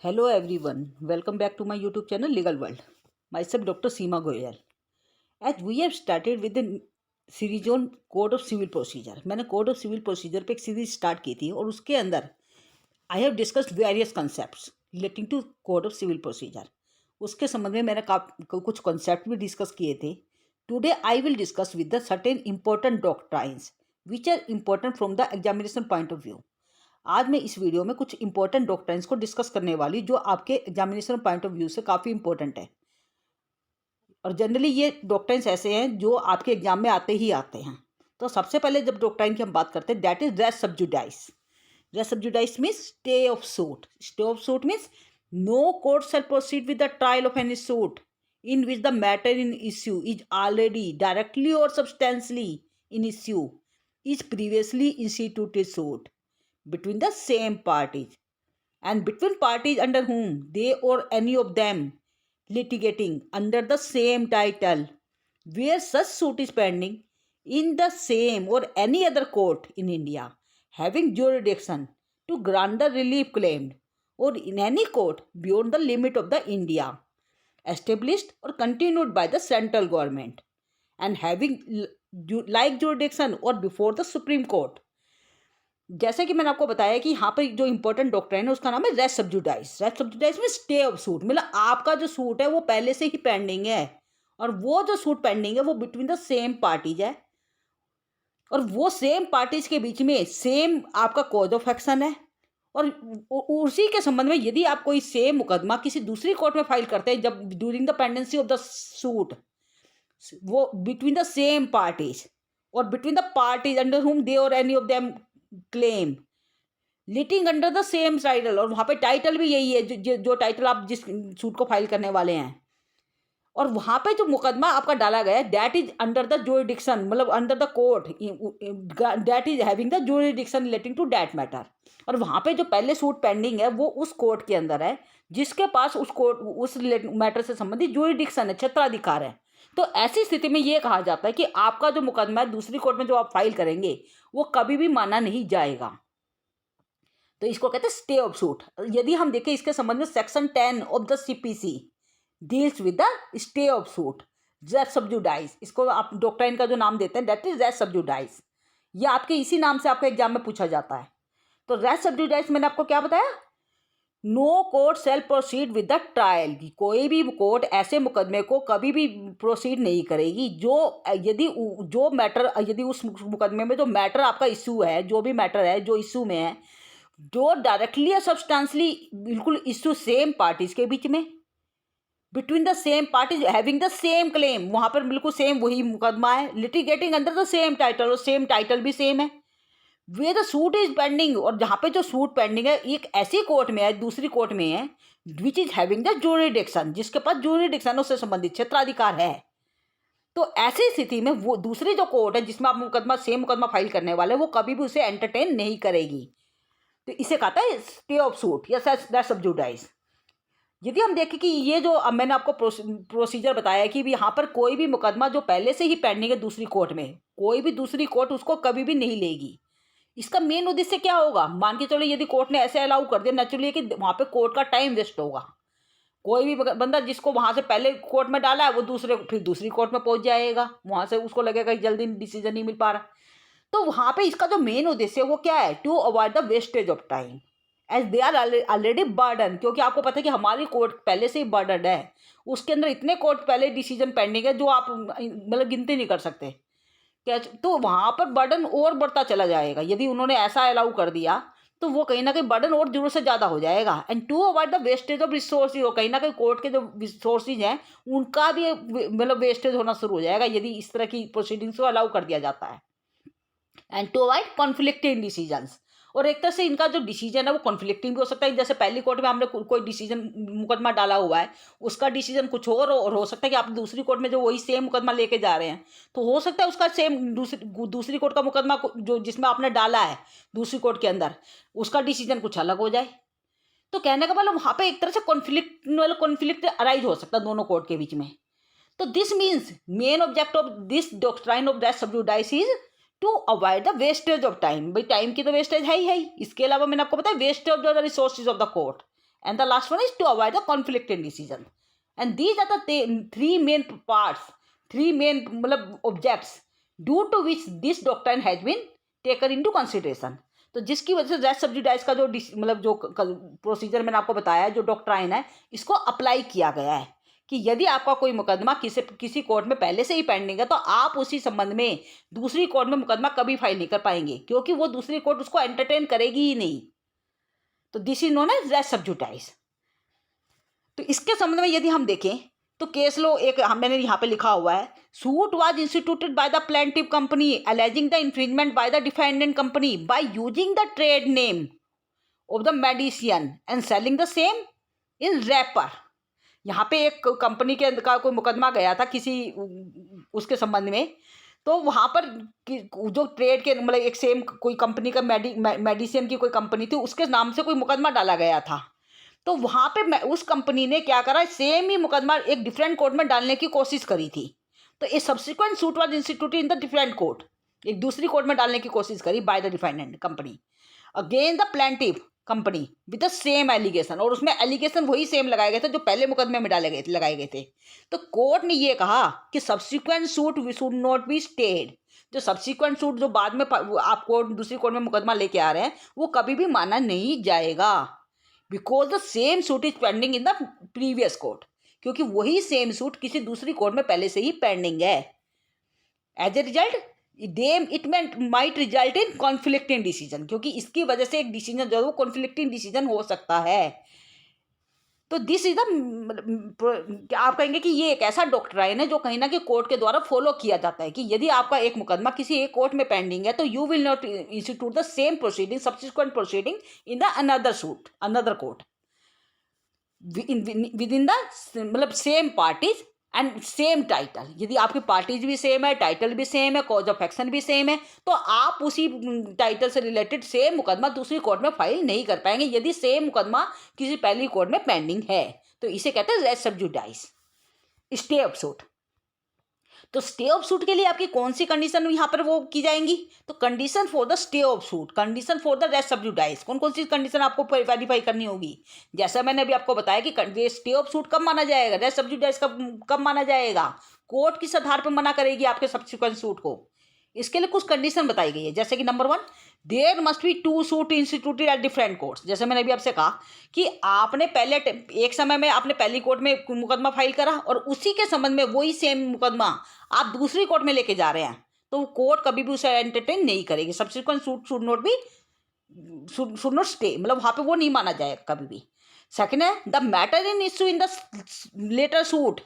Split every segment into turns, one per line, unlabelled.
Hello everyone, welcome back to my YouTube channel Legal World. Myself Dr. Seema Goyal. As we have started with the series on Code of Civil Procedure. मैंने Code of Civil Procedure पे एक series start की थी और उसके अंदर I have discussed various concepts relating to Code of Civil Procedure. उसके संबंध में मैंने कुछ कॉन्सेप्ट भी डिस्कस किए थे. Today I will discuss with the certain important doctrines which are important from the examination point of view. आज मैं इस वीडियो में कुछ इंपॉर्टेंट डॉक्ट्राइन्स को डिस्कस करने वाली जो आपके एग्जामिनेशन पॉइंट ऑफ व्यू से काफ़ी इंपॉर्टेंट है. और जनरली ये डॉक्ट्राइन्स ऐसे हैं जो आपके एग्जाम में आते ही आते हैं. तो सबसे पहले जब डॉक्ट्राइन की हम बात करते हैं that is race sub judice. Res sub judice means stay of suit. Stay of suit means no court shall proceed with the trial of any suit in which the matter in issue is already directly or substantially in issue is previously instituted suit between the same parties and between parties under whom they or any of them litigating under the same title where such suit is pending in the same or any other court in India having jurisdiction to grant the relief claimed or in any court beyond the limit of the India established or continued by the central government and having like jurisdiction or before the Supreme Court. जैसे कि मैंने आपको बताया कि यहाँ पर जो important doctrine है उसका नाम है race sub judice. Res sub जुडाइस में स्टे ऑफ सूट मतलब आपका जो सूट है वो पहले से ही पेंडिंग है और वो जो सूट पेंडिंग है वो बिटवीन द सेम पार्टीज है और वो सेम पार्टीज के बीच में सेम आपका कॉज ऑफ एक्शन है. और उसी के संबंध में यदि आप कोई सेम मुकदमा किसी दूसरी कोर्ट में फाइल करते हैं जब during the pendency of the suit वो बिटवीन द सेम पार्टीज और between the parties under whom they और any of them claim litigating under the same title. और वहाँ पे टाइटल भी यही है जो टाइटल आप जिस सूट को फाइल करने वाले हैं और वहाँ पे जो मुकदमा आपका डाला गया है that is under the jurisdiction मतलब under the court that is having the jurisdiction relating to that matter. और वहाँ पे जो पहले सूट पेंडिंग है वो उस कोर्ट के अंदर है जिसके पास उस कोर्ट उस मैटर से संबंधित जुरिडिक्शन है, क्षेत्राधिकार है. तो ऐसी स्थिति में ये कहा जाता है कि आपका जो मुकदमा है दूसरी कोर्ट में जो आप फाइल करेंगे वो कभी भी माना नहीं जाएगा. तो इसको कहते हैं स्टे ऑफ सूट. यदि हम देखें इसके संबंध में section 10 of the CPC deals with the stay of suit res sub judice. इसको आप डॉक्ट्राइन का जो नाम देते हैं दैट इज रेस सब जुडाइस. ये आपके इसी नाम से आपके एग्जाम में पूछा जाता है. तो रेस सब जुडाइस मैंने आपको क्या बताया, no court shall proceed with the trial. कोई भी कोर्ट ऐसे मुकदमे को कभी भी प्रोसीड नहीं करेगी जो यदि उस मुकदमे में जो मैटर आपका इशू है जो भी मैटर है जो इशू में है जो डायरेक्टली या सब्सटेंशियली बिल्कुल इशू सेम पार्टीज के बीच में between the same parties having the same claim. वहाँ पर बिल्कुल सेम वही मुकदमा है litigating under the same title और सेम टाइटल भी सेम है way the suit is pending. और जहाँ पे जो सूट पेंडिंग है एक ऐसी कोर्ट में है दूसरी कोर्ट में है which is having the jurisdiction जिसके पास जुरिडिक्शन उससे संबंधित क्षेत्राधिकार है. तो ऐसी स्थिति में वो दूसरी जो कोर्ट है जिसमें आप सेम मुकदमा फाइल करने वाले वो कभी भी उसे एंटरटेन नहीं करेगी. तो इसे कहता है स्टे ऑफ सूट या रेस सब जुडाइस. यदि हम देखें कि ये जो अब मैंने आपको प्रोसीजर बताया कि यहाँ पर कोई भी मुकदमा जो पहले से ही पेंडिंग है दूसरी कोर्ट में कोई भी दूसरी कोर्ट उसको कभी भी नहीं लेगी. इसका मेन उद्देश्य क्या होगा, मान के चलो यदि कोर्ट ने ऐसे अलाउ कर दिया नेचुरली कि वहाँ पे कोर्ट का टाइम वेस्ट होगा. कोई भी बंदा जिसको वहाँ से पहले कोर्ट में डाला है वो फिर दूसरी कोर्ट में पहुँच जाएगा. वहाँ से उसको लगेगा कि जल्दी डिसीजन नहीं मिल पा रहा. तो वहाँ पे इसका जो मेन उद्देश्य है वो क्या है, to avoid the wastage of time as they are already burden. क्योंकि आपको पता है कि हमारी कोर्ट पहले से ही बर्डन है, उसके अंदर इतने कोर्ट पहले डिसीजन पेंडिंग है जो आप मतलब गिनती नहीं कर सकते क्या. तो वहाँ पर बर्डन और बढ़ता चला जाएगा. यदि उन्होंने ऐसा अलाउ कर दिया तो वो कहीं ना कहीं बर्डन और जरूरत से ज़्यादा हो जाएगा. And to avoid the wastage of resources, कहीं ना कहीं कोर्ट के जो रिसोर्सेज हैं उनका भी मतलब वेस्टेज होना शुरू हो जाएगा यदि इस तरह की प्रोसीडिंग्स को अलाउ कर दिया जाता है. And to avoid conflicting decisions. और एक तरह से इनका जो डिसीजन है वो कॉन्फ्लिक्टिंग भी हो सकता है. जैसे पहली कोर्ट में हमने कोई डिसीजन मुकदमा डाला हुआ है उसका डिसीजन कुछ और हो सकता है कि आप दूसरी कोर्ट में जो वही सेम मुकदमा लेके जा रहे हैं तो हो सकता है उसका सेम दूसरी कोर्ट का मुकदमा जो जिसमें आपने डाला है दूसरी कोर्ट के अंदर उसका डिसीजन कुछ अलग हो जाए. तो कहने का मतलब वहाँ पे एक तरह से कॉन्फ्लिक्ट अराइज हो सकता है दोनों कोर्ट के बीच में. तो this means main object of this doctrine of res sub judice is to avoid the wastage of time. भाई टाइम की तो वेस्टेज है ही. इसके अलावा मैंने आपको बताया wastage of the resources of the court and the last one is to avoid the conflict in decision. And these are the three main parts, three main मतलब objects due to which this doctrine has been taken into consideration. तो जिसकी वजह से race सब्जुडाइज का जो मतलब जो procedure मैंने आपको बताया, जो डॉक्ट्राइन है, इसको अप्लाई किया गया है कि यदि आपका कोई मुकदमा किसी कोर्ट में पहले से ही पेंडिंग है तो आप उसी संबंध में दूसरी कोर्ट में मुकदमा कभी फाइल नहीं कर पाएंगे, क्योंकि वो दूसरी कोर्ट उसको एंटरटेन करेगी ही नहीं. तो this is known as res sub judice. तो इसके संबंध में यदि हम देखें तो केस लो एक मैंने यहाँ पे लिखा हुआ है, suit was instituted by the plaintiff company alleging the infringement by the defendant company by using the trade name of the medicine and selling the same in wrapper. यहाँ पे एक कंपनी के का कोई मुकदमा गया था किसी उसके संबंध में, तो वहाँ पर जो ट्रेड के मतलब एक सेम कोई कंपनी का मेडिसिन की कोई कंपनी थी, उसके नाम से कोई मुकदमा डाला गया था. तो वहाँ पे उस कंपनी ने क्या करा, सेम ही मुकदमा एक डिफरेंट कोर्ट में डालने की कोशिश करी थी. तो a subsequent suit was instituted in the different court, एक दूसरी कोर्ट में डालने की कोशिश करी by the defendant company against the plaintiff company with the same allegation. और उसमें एलिगेशन वही सेम लगाए गए थे जो पहले मुकदमे में लगाए गए थे. तो कोर्ट ने ये कहा कि subsequent suit should not be stayed. जो सब्सिक्वेंट सूट जो बाद में आप कोर्ट दूसरी कोर्ट में मुकदमा लेके आ रहे हैं, वो कभी भी माना नहीं जाएगा, because the same suit is pending in the previous court, क्योंकि वही सेम सूट किसी दूसरी कोर्ट में पहले से ही पेंडिंग है. As a result it might result in conflicting decision, क्योंकि इसकी वजह से एक डिसीजन जो है वो कॉन्फ्लिक्टिंग डिसीजन हो सकता है. तो दिस इज द आप कहेंगे कि ये एक ऐसा डॉक्ट्राइन है जो कहीं ना कहीं कोर्ट के द्वारा फॉलो किया जाता है कि यदि आपका एक मुकदमा किसी एक कोर्ट में पेंडिंग है तो you will not institute the same proceeding subsequent proceeding in the another court with in the मतलब same parties and same title. यदि आपकी पार्टीज भी सेम है, टाइटल भी सेम है, कॉज ऑफ एक्शन भी सेम है, तो आप उसी टाइटल से रिलेटेड सेम मुकदमा दूसरी कोर्ट में फाइल नहीं कर पाएंगे यदि सेम मुकदमा किसी पहली कोर्ट में पेंडिंग है. तो इसे कहते हैं रेस सब्जुडाइज, स्टे ऑफ सूट. तो स्टे ऑफ सूट के लिए आपकी कौन सी कंडीशन यहाँ पर वो की जाएंगी, तो condition for the stay of suit, condition for the res sub judice, कौन कौन सी कंडीशन आपको वेरीफाई करनी होगी. जैसा मैंने अभी आपको बताया कि स्टे ऑफ सूट कब माना जाएगा, रेस सब्जुडाइज कब माना जाएगा, कोर्ट किस आधार पर मना करेगी आपके सब्सिक्वेंट सूट को. इसके लिए कुछ कंडीशन बताई गई है, जैसे कि number 1, there must be 2 suit instituted at different courts. जैसे मैंने अभी आपसे कहा कि आपने पहले एक समय में आपने पहली कोर्ट में मुकदमा फाइल करा और उसी के संबंध में वही सेम मुकदमा आप दूसरी कोर्ट में लेके जा रहे हैं, तो कोर्ट कभी भी उसे एंटरटेन नहीं करेगी. Subsequent suit should not stay, मतलब वहाँ पे वो नहीं माना जाएगा कभी भी. सेकेंड है, the matter in issue in the latter suit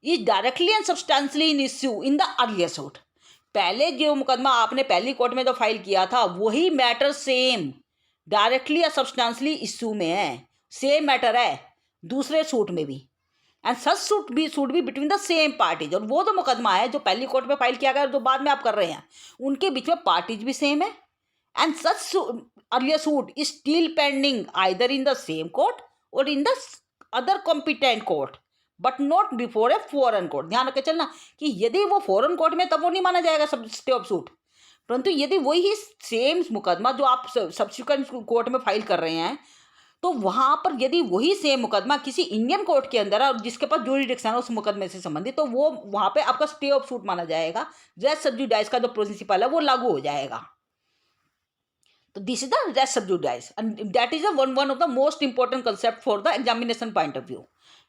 is directly and substantially in issue in the earlier suit. पहले जो मुकदमा आपने पहली कोर्ट में जो फाइल किया था वही मैटर सेम डायरेक्टली या सब्सटेंशियली इश्यू में है, सेम मैटर है दूसरे सूट में भी. And such suit be between the same parties. और वो जो मुकदमा है जो पहली कोर्ट में फाइल किया गया और जो बाद में आप कर रहे हैं, उनके बीच में पार्टीज भी सेम है. And such earlier suit is still pending either in the same court और in the other competent court but not before a foreign court. ध्यान रखे चलना कि यदि वो फॉरेन कोर्ट में तब वो नहीं माना जाएगा स्टे ऑफ सूट, परंतु यदि वही सेम मुकदमा जो आप सब्सिक्वेंट कोर्ट में फाइल कर रहे हैं, तो वहाँ पर यदि वही सेम मुकदमा किसी इंडियन कोर्ट के अंदर है और जिसके पास ज्यूरिडिक्शन है उस मुकदमे से संबंधित, तो वो वहाँ पे आपका स्टे ऑफ सूट माना जाएगा. रेस सब्जुडाइज का जो प्रिंसिपल है वो लागू हो जाएगा. तो this is the res sub judice and that is one of the most important concept for the examination point of view.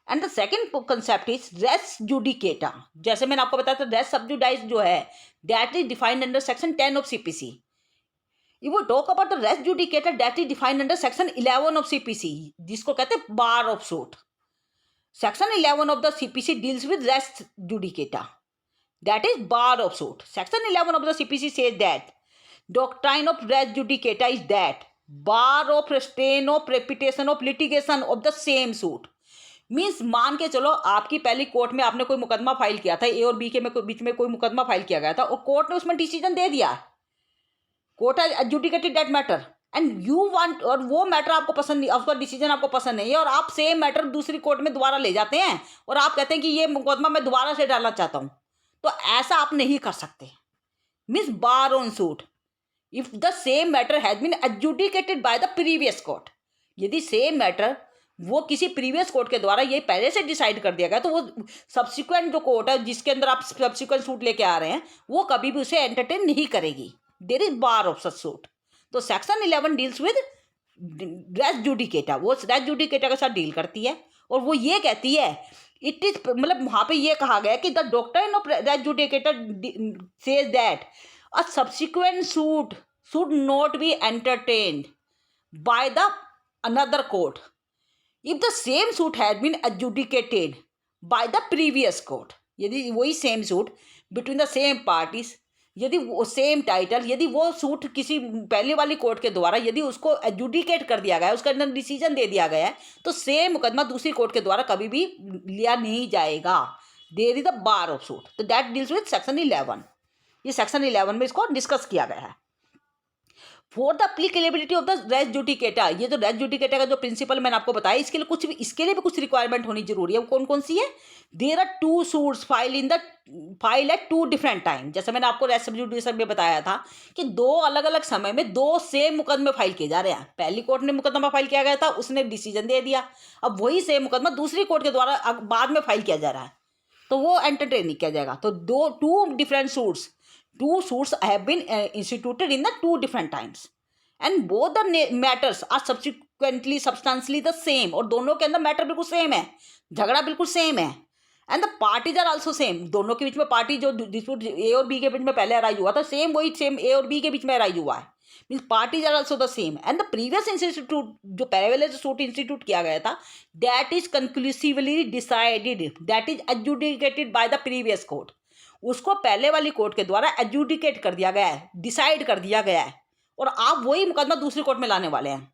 And the second concept is res judicata. जैसे मैंने आपको बताया था, रेस सब्जुडाइज जो है that is defined under section 10 of CPC. If we talk about the res judicata, that is defined under section 11 of CPC, जिसको कहते हैं bar of suit. Section 11 of the CPC deals with res judicata, that is bar of suit. Section 11 of the CPC says that doctrine of res judicata is that bar of restraint of repetition of litigation of the same suit. Means मान के चलो आपकी पहली court में आपने कोई मुकदमा file किया था, ए और बी के बीच में कोई मुकदमा फाइल किया गया था और कोर्ट ने उसमें डिसीजन दे दिया, court has adjudicated that matter and you want, और वो मैटर आपको पसंद नहीं, उसका डिसीजन आपको पसंद नहीं है और आप सेम मैटर दूसरी कोर्ट में दोबारा ले जाते हैं और आप कहते हैं कि ये मुकदमा मैं दोबारा से डालना चाहता हूँ, तो ऐसा आप नहीं कर सकते. Means bar on suit if the same matter has been adjudicated by the previous court. यदि सेम मैटर वो किसी प्रीवियस कोर्ट के द्वारा ये पहले से डिसाइड कर दिया गया, तो वो सब्सिक्वेंट जो कोर्ट है जिसके अंदर आप सब्सिक्वेंट सूट लेके आ रहे हैं वो कभी भी उसे एंटरटेन नहीं करेगी। There is bar of such suit. तो section 11 deals with res judicata, वो रेस जुडिकेटा के साथ डील करती है और वो ये कहती है इट इज, मतलब वहाँ पे ये कहा गया कि the doctrine of res judicata says that a subsequent suit should not be entertained by the another court if the same suit had been adjudicated by the previous court। यदि वही same suit between the same parties, यदि वो same title, यदि वो suit किसी पहले वाली court के द्वारा यदि उसको एडजुडिकेट कर दिया गया है, उसके अंदर डिसीजन दे दिया गया है, तो सेम मुकदमा दूसरी कोर्ट के द्वारा कभी भी लिया नहीं जाएगा। There is the bar of suit. तो दैट डील्स विद सेक्शन 11। ये सेक्शन 11 में इसको डिस्कस किया गया है। For the applicability of the res judicata, ये जो रेस जुडिकेटा का जो प्रिंसिपल मैंने आपको बताया, इसके लिए भी कुछ रिक्वायरमेंट होनी जरूरी है। वो कौन कौन सी है? There are 2 suits file at 2 different time. जैसे मैंने आपको रेस जुडिकेशन में बताया था कि 2 अलग अलग समय में 2 सेम मुकदमे फाइल किए जा रहे हैं। पहली कोर्ट ने मुकदमा फाइल किया गया था, उसने डिसीजन दे दिया, अब वही सेम मुकदमा दूसरी कोर्ट के द्वारा बाद में फाइल किया जा रहा है, तो वो एंटरटेन नहीं किया जाएगा। तो 2 different suits, 2 suits have been instituted in the 2 different times and both the matters are substantially the same। और दोनों के अंदर मैटर बिल्कुल सेम है, झगड़ा बिल्कुल सेम है, and the parties are also same. दोनों के बीच में पार्टी जो डिस्प्यूट ए और बी के बीच में पहले अराइज हुआ था, वही सेम ए और बी के बीच में अराइज हुआ है, means parties are also the same. And the previous institute जो पैरेलल सूट इंस्टीट्यूट किया गया था, that is conclusively decided, that is adjudicated by the previous court. उसको पहले वाली कोर्ट के द्वारा एडजुडिकेट कर दिया गया है, डिसाइड कर दिया गया है, और आप वही मुकदमा दूसरी कोर्ट में लाने वाले हैं।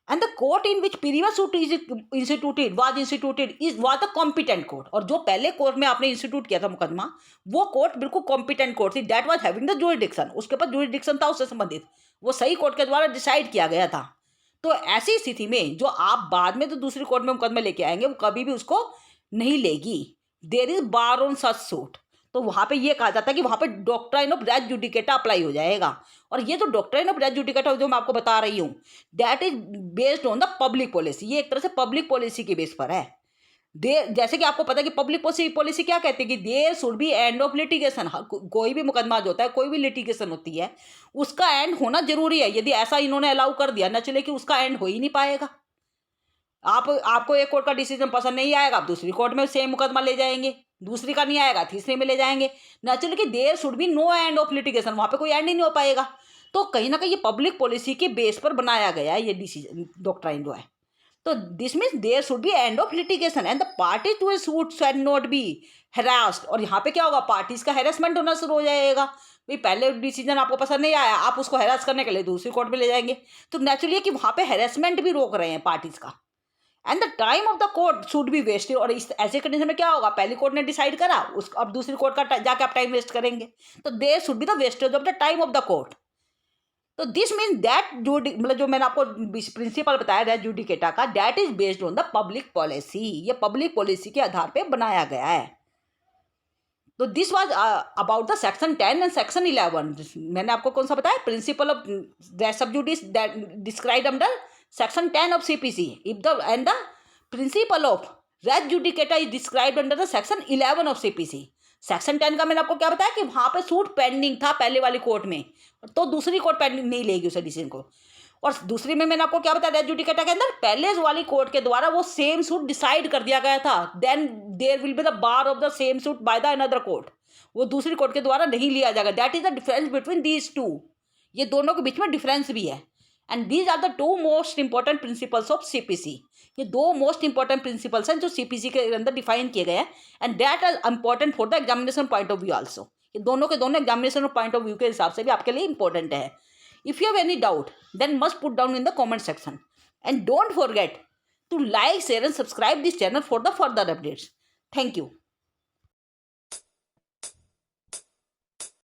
And the court in which previous suit is instituted was the competent court. और जो पहले कोर्ट में आपने इंस्टीट्यूट किया था मुकदमा, वो कोर्ट बिल्कुल कॉम्पिटेंट कोर्ट थी, that was having the jurisdiction, उसके पास जुरिडिक्शन था उससे संबंधित, वो सही कोर्ट के द्वारा डिसाइड किया गया था। तो ऐसी स्थिति में जो आप बाद में तो दूसरी कोर्ट में मुकदमे लेके आएंगे, वो कभी भी उसको नहीं लेगी। There is bar on such suit. तो वहाँ पे ये कहा जाता है कि वहाँ पे doctrine of res judicata apply हो जाएगा। और ये जो डॉक्ट्राइन ऑफ रेस जुडिकेटा जो मैं आपको बता रही हूँ, that is based on the public policy. ये एक तरह से पब्लिक पॉलिसी के बेस पर है। जैसे कि आपको पता है कि पब्लिक पॉलिसी क्या कहती है कि there should be end of litigation. कोई भी मुकदमा जो होता है, कोई भी लिटिगेशन होती है, उसका एंड होना जरूरी है। यदि ऐसा इन्होंने अलाउ कर दिया ना चले कि उसका एंड हो ही नहीं पाएगा। आपको एक कोर्ट का डिसीजन पसंद नहीं आएगा, आप दूसरी कोर्ट में सेम मुकदमा ले जाएंगे, दूसरी का नहीं आएगा तीसरे में ले जाएंगे। नेचुरली कि there should be no end of litigation, वहाँ पे कोई एंड ही नहीं हो पाएगा। तो कहीं ना कहीं ये पब्लिक पॉलिसी के बेस पर बनाया गया है ये डिसीजन, डॉक्ट्राइन जो है। तो this means there should be end of litigation and the party to a suit shall not be harassed. और यहाँ पे क्या होगा, पार्टीज का हैरेसमेंट होना शुरू हो जाएगा। भाई पहले डिसीजन आपको पसंद नहीं आया, आप उसको हैरास करने के लिए दूसरी कोर्ट में ले जाएंगे। तो नेचुरली कि वहाँ पे हैरेसमेंट भी रोक रहे हैं पार्टीज का। And the time of the court should be wasted. और इस ऐसे कंडीशन में क्या होगा, पहली कोर्ट ने डिसाइड करा, उस अब दूसरी कोर्ट का जाके आप टाइम वेस्ट करेंगे, तो there should be the wastage of the time of the court. तो दिस मीन्स दैट मतलब जो मैंने आपको प्रिंसिपल बताया रेस जुडिकेटा का, that is based on the public policy. ये पब्लिक पॉलिसी के आधार पे बनाया गया है। तो this was about the section 10 and section 11। मैंने आपको कौन सा बताया, principle of res judice described under Section 10 of CPC and the principle of res judicata is described under the Section 11 of CPC। Section 10 का मैंने आपको क्या बताया कि वहाँ पे सूट पेंडिंग था पहले वाली कोर्ट में, तो दूसरी कोर्ट पेंडिंग नहीं लेगी उस डिसीजन को। और दूसरी में मैंने आपको क्या बताया, रेस जुडिकेटा के अंदर पहले वाली कोर्ट के द्वारा वो सेम सूट डिसाइड कर दिया गया था, then there will be the bar of the same suit by the another court. वो दूसरी कोर्ट के द्वारा नहीं लिया जाएगा। That is the difference between these two. ये दोनों के बीच में डिफरेंस भी है। And these are the 2 most important principles of CPC. ये 2 मोस्ट इंपॉर्टेंट प्रिंसिपल्स हैं जो सीपीसी के अंदर डिफाइन किए गए हैं, and that are important for the examination point of view also. ये दोनों के दोनों एग्जामिनेशन पॉइंट ऑफ व्यू के हिसाब से भी आपके लिए इंपॉर्टेंट है। If you have any doubt then must put down in the comment section and don't forget to like, share and subscribe this channel for the further updates. Thank you.